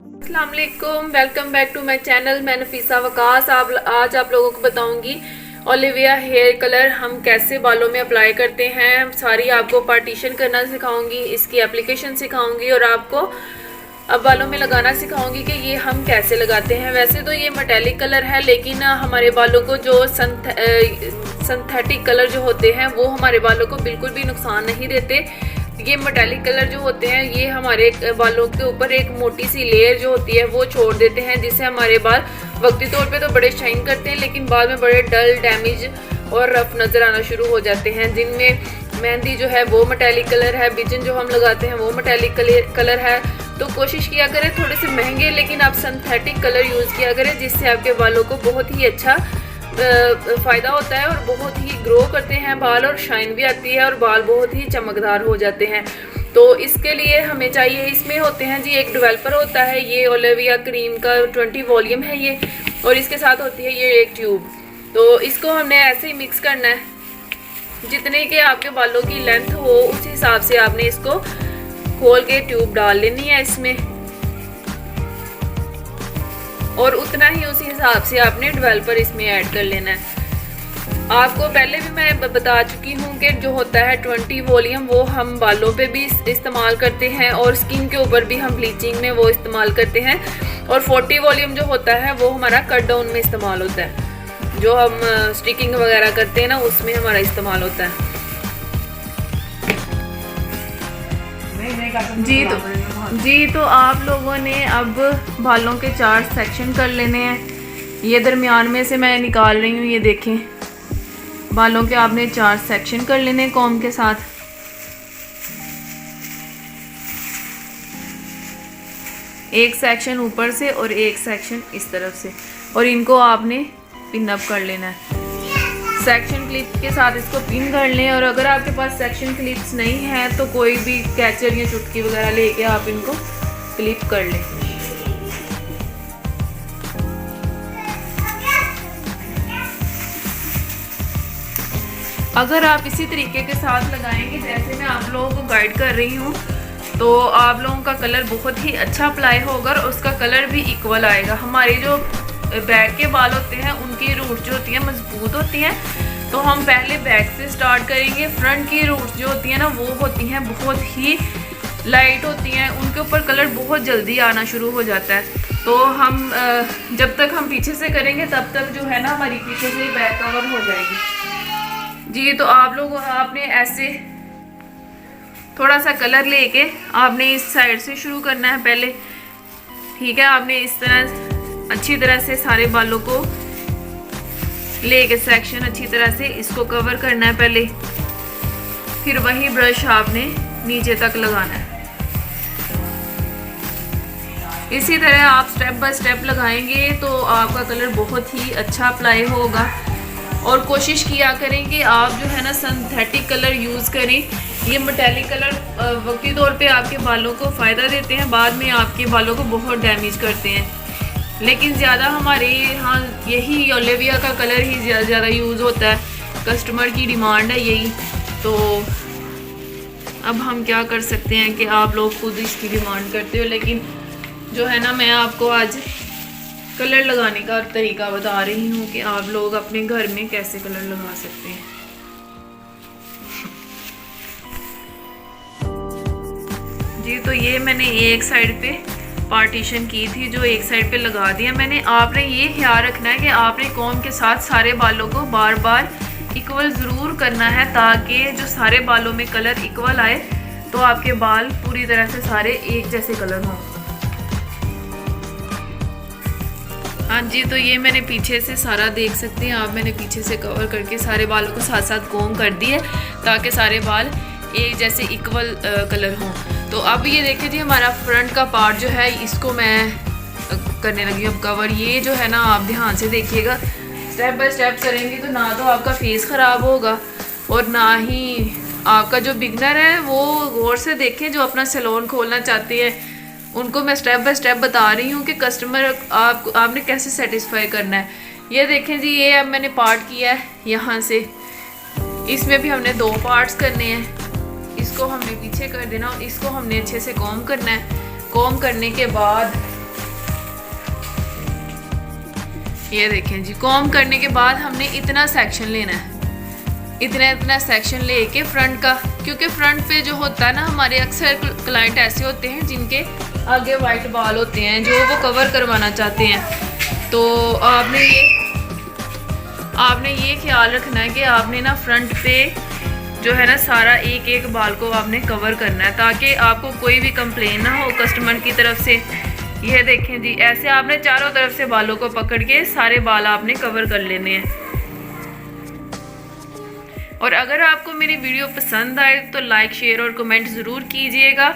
अस्सलाम वालेकुम, welcome back to my channel. मैं नफीसा वकास आज आप लोगों को बताऊंगी ओलिविया हेयर कलर हम कैसे बालों में अप्लाई करते हैं। सारी आपको पार्टीशन करना सिखाऊंगी, इसकी एप्लीकेशन सिखाऊंगी और आपको अब बालों में लगाना सिखाऊंगी कि ये हम कैसे लगाते हैं। वैसे तो ये मेटेलिक कलर है, लेकिन हमारे बालों को जो सिंथेटिक कलर जो होते हैं वो हमारे बालों को बिल्कुल भी नुकसान नहीं देते। ये मेटालिक कलर जो होते हैं ये हमारे बालों के ऊपर एक मोटी सी लेयर जो होती है वो छोड़ देते हैं, जिससे हमारे बाल वक्ती तौर पे तो बड़े शाइन करते हैं, लेकिन बाद में बड़े डल, डैमेज और रफ नज़र आना शुरू हो जाते हैं। जिनमें मेहंदी जो है वो मेटालिक कलर है, बिजन जो हम लगाते हैं वो मेटालिक कलर है। तो कोशिश किया करें थोड़े से महंगे लेकिन आप सिंथेटिक कलर यूज़ किया करें, जिससे आपके बालों को बहुत ही अच्छा फ़ायदा होता है और बहुत ही ग्रो करते हैं बाल, और शाइन भी आती है और बाल बहुत ही चमकदार हो जाते हैं। तो इसके लिए हमें चाहिए, इसमें होते हैं जी एक डेवलपर होता है, ये ओलिविया क्रीम का 20 वॉल्यूम है ये, और इसके साथ होती है ये एक ट्यूब। तो इसको हमने ऐसे ही मिक्स करना है, जितने के आपके बालों की लेंथ हो उस हिसाब से आपने इसको खोल के ट्यूब डाल लेनी है इसमें, और उतना ही उसी हिसाब से आपने डेवलपर इसमें ऐड कर लेना है। आपको पहले भी मैं बता चुकी हूँ कि जो होता है 20 वॉल्यूम वो हम बालों पे भी इस्तेमाल करते हैं और स्किन के ऊपर भी हम ब्लीचिंग में वो इस्तेमाल करते हैं, और 40 वॉल्यूम जो होता है वो हमारा कट डाउन में इस्तेमाल होता है, जो हम स्टिकिंग वगैरह करते हैं ना उसमें हमारा इस्तेमाल होता है। जी तो आप लोगों ने अब बालों के 4 सेक्शन कर लेने हैं। ये दरमियान में से मैं निकाल रही हूँ, ये देखें, बालों के आपने 4 सेक्शन कर लेने हैं कॉम्ब के साथ। एक सेक्शन ऊपर से और एक सेक्शन इस तरफ से, और इनको आपने पिन अप कर लेना है। सेक्शन क्लिप के साथ इसको पिन कर लें, और अगर आपके पास सेक्शन क्लिप्स नहीं है तो कोई भी कैचर या चुटकी वगैरह लेके आप इनको क्लिप कर लें। अगर आप इसी तरीके के साथ लगाएंगे जैसे मैं आप लोगों को गाइड कर रही हूँ, तो आप लोगों का कलर बहुत ही अच्छा अप्लाई होगा और उसका कलर भी इक्वल आएगा। हमारे जो बैक के बाल होते हैं उनकी रूट्स जो होती हैं मजबूत होती हैं, तो हम पहले बैक से स्टार्ट करेंगे। फ्रंट की रूट्स जो होती हैं ना वो होती हैं बहुत ही लाइट होती हैं, उनके ऊपर कलर बहुत जल्दी आना शुरू हो जाता है। तो हम जब तक हम पीछे से करेंगे तब तक जो है ना हमारी पीछे से बैक कवर हो जाएगी जी। तो आप लोग आपने ऐसे थोड़ा सा कलर लेके आपने इस साइड से शुरू करना है पहले, ठीक है। आपने इस तरह अच्छी तरह से सारे बालों को लेके सेक्शन अच्छी तरह से इसको कवर करना है पहले, फिर वही ब्रश आपने नीचे तक लगाना है। इसी तरह आप स्टेप बाय स्टेप लगाएंगे तो आपका कलर बहुत ही अच्छा अप्लाई होगा। और कोशिश किया करें कि आप जो है ना सिंथेटिक कलर यूज़ करें। ये मेटालिक कलर वक्ती तौर पे आपके बालों को फ़ायदा देते हैं, बाद में आपके बालों को बहुत डैमेज करते हैं, लेकिन ज़्यादा हमारे यहाँ यही ओलिविया का कलर ही ज़्यादा यूज़ होता है, कस्टमर की डिमांड है यही। तो अब हम क्या कर सकते हैं कि आप लोग खुद इसकी डिमांड करते हो, लेकिन जो है ना मैं आपको आज कलर लगाने का तरीका बता रही हूँ कि आप लोग अपने घर में कैसे कलर लगा सकते हैं। जी तो ये मैंने एक साइड पे पार्टीशन की थी, जो एक साइड पे लगा दिया मैंने। आपने ये ख्याल रखना है कि आपने कॉम्ब के साथ सारे बालों को बार बार इक्वल ज़रूर करना है, ताकि जो सारे बालों में कलर इक्वल आए, तो आपके बाल पूरी तरह से सारे एक जैसे कलर हों। हाँ जी, तो ये मैंने पीछे से सारा देख सकते हैं आप, मैंने पीछे से कवर करके सारे बालों को साथ साथ कॉम्ब कर दिए ताकि सारे बाल एक जैसे इक्वल कलर हों। तो अब ये देखिए जी हमारा फ्रंट का पार्ट जो है इसको मैं करने लगी हूँ अब कवर। ये जो है ना आप ध्यान से देखिएगा, स्टेप बाय स्टेप करेंगे तो ना तो आपका फेस ख़राब होगा और ना ही आपका जो बिगनर है वो गौर से देखें, जो अपना सैलून खोलना चाहते हैं उनको मैं स्टेप बाय स्टेप बता रही हूँ कि कस्टमर आपने कैसे सेटिस्फाई करना है। ये देखें जी, ये अब मैंने पार्ट किया है यहाँ से, इसमें भी हमने 2 पार्ट्स करने हैं। इसको हमने पीछे कर देना और इसको हमने अच्छे से कॉम्ब करना है। कॉम्ब करने के बाद ये देखें जी, कॉम करने के बाद हमने इतना सेक्शन लेना है, इतना सेक्शन लेके फ्रंट का, क्योंकि फ्रंट पे जो होता है ना, हमारे अक्सर क्लाइंट ऐसे होते हैं जिनके आगे वाइट बाल होते हैं जो वो कवर करवाना चाहते हैं। तो आपने ये ख्याल रखना है कि आपने ना फ्रंट पे जो है ना सारा एक एक बाल को आपने कवर करना है, ताकि आपको कोई भी कंप्लेन ना हो कस्टमर की तरफ से। ये देखें जी, ऐसे आपने चारों तरफ से बालों को पकड़ के सारे बाल आपने कवर कर लेने हैं। और अगर आपको मेरी वीडियो पसंद आए तो लाइक, शेयर और कमेंट ज़रूर कीजिएगा।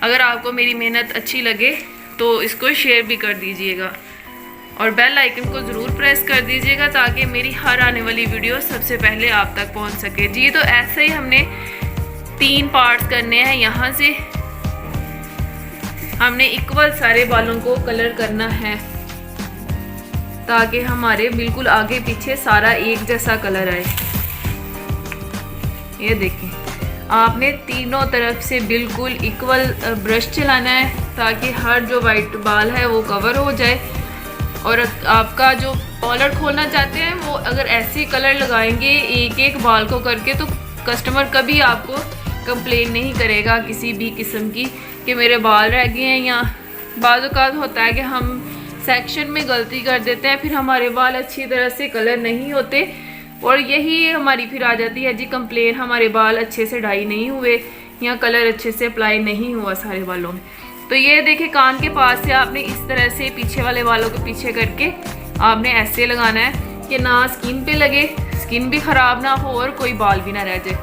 अगर आपको मेरी मेहनत अच्छी लगे तो इसको शेयर भी कर दीजिएगा और बेल आइकन को ज़रूर प्रेस कर दीजिएगा ताकि मेरी हर आने वाली वीडियो सबसे पहले आप तक पहुंच सके जी। तो ऐसे ही हमने 3 पार्ट्स करने हैं। यहाँ से हमने इक्वल सारे बालों को कलर करना है ताकि हमारे बिल्कुल आगे पीछे सारा एक जैसा कलर आए। ये देखें, आपने तीनों तरफ से बिल्कुल इक्वल ब्रश चलाना है ताकि हर जो वाइट बाल है वो कवर हो जाए। और आपका जो कॉलर खोलना चाहते हैं वो अगर ऐसे कलर लगाएंगे एक एक बाल को करके तो कस्टमर कभी आपको कंप्लेन नहीं करेगा किसी भी किस्म की कि मेरे बाल रह गए हैं। या बाज़ औक़ात होता है कि हम सेक्शन में गलती कर देते हैं, फिर हमारे बाल अच्छी तरह से कलर नहीं होते और यही हमारी फिर आ जाती है जी कंप्लेन, हमारे बाल अच्छे से डाई नहीं हुए या कलर अच्छे से अप्लाई नहीं हुआ सारे बालों में। तो ये देखिए, कान के पास से आपने इस तरह से पीछे वाले बालों के पीछे करके आपने ऐसे लगाना है कि ना स्किन पे लगे, स्किन भी ख़राब ना हो और कोई बाल भी ना रह जाए।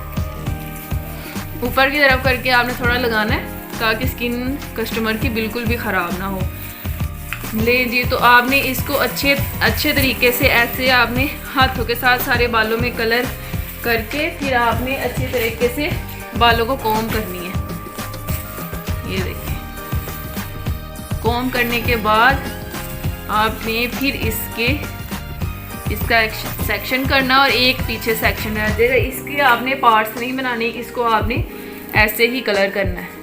ऊपर की तरफ करके आपने थोड़ा लगाना है ताकि स्किन कस्टमर की बिल्कुल भी ख़राब ना हो। ले जी, तो आपने इसको अच्छे तरीके से ऐसे आपने हाथों के साथ सारे बालों में कलर करके फिर आपने अच्छे तरीके से बालों को कॉम करनी है। ये देखिए, कॉम करने के बाद आपने फिर इसका सेक्शन करना और एक पीछे सेक्शन रह जाएगा। इसके आपने पार्ट्स नहीं बनाने, इसको आपने ऐसे ही कलर करना है।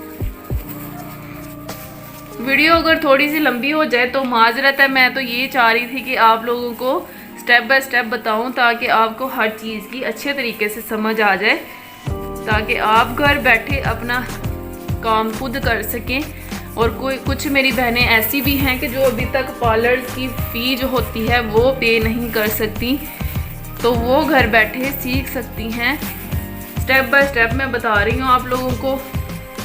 वीडियो अगर थोड़ी सी लंबी हो जाए तो माजरत है, मैं तो ये चाह रही थी कि आप लोगों को स्टेप बाय स्टेप बताऊं ताकि आपको हर चीज़ की अच्छे तरीके से समझ आ जाए, ताकि आप घर बैठे अपना काम खुद कर सकें। और कुछ मेरी बहनें ऐसी भी हैं कि जो अभी तक पार्लर की फ़ी जो होती है वो पे नहीं कर सकती, तो वो घर बैठे सीख सकती हैं। स्टेप बाय स्टेप मैं बता रही हूँ आप लोगों को,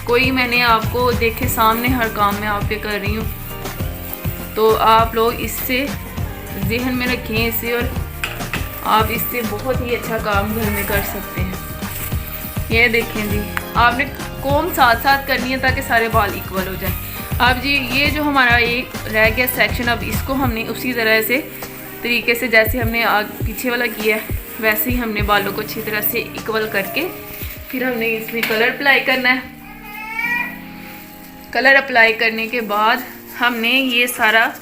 कोई मैंने आपको देखे सामने हर काम में आपके कर रही हूँ। तो आप लोग इससे ज़हन में रखें इसे, और आप इससे बहुत ही अच्छा काम घर में कर सकते हैं। ये देखें जी, आपने कॉम साथ साथ करनी है ताकि सारे बाल इक्वल हो जाए। अब जी, ये जो हमारा एक रह गया सेक्शन, अब इसको हमने उसी तरह से तरीके से जैसे हमने पीछे वाला किया है वैसे ही हमने बालों को अच्छी तरह से इक्वल करके फिर हमने इसमें कलर अप्लाई करना है। कलर अप्लाई करने के बाद हमने ये सारा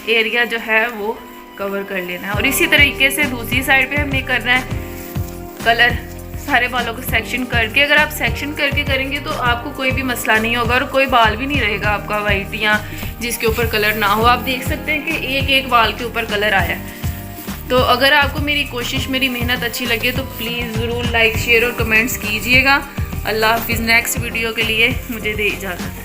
एरिया जो है वो कवर कर लेना है। और इसी तरीके से दूसरी साइड पे हमने करना है कलर, सारे बालों को सेक्शन करके। अगर आप सेक्शन करके करेंगे तो आपको कोई भी मसला नहीं होगा और कोई बाल भी नहीं रहेगा आपका वाइट या जिसके ऊपर कलर ना हो। आप देख सकते हैं कि एक एक बाल के ऊपर कलर आया। तो अगर आपको मेरी कोशिश, मेरी मेहनत अच्छी लगे तो प्लीज़ ज़रूर लाइक, शेयर और कमेंट्स कीजिएगा। अल्लाह हाफिज़। नेक्स्ट वीडियो के लिए मुझे दे इजाज़त।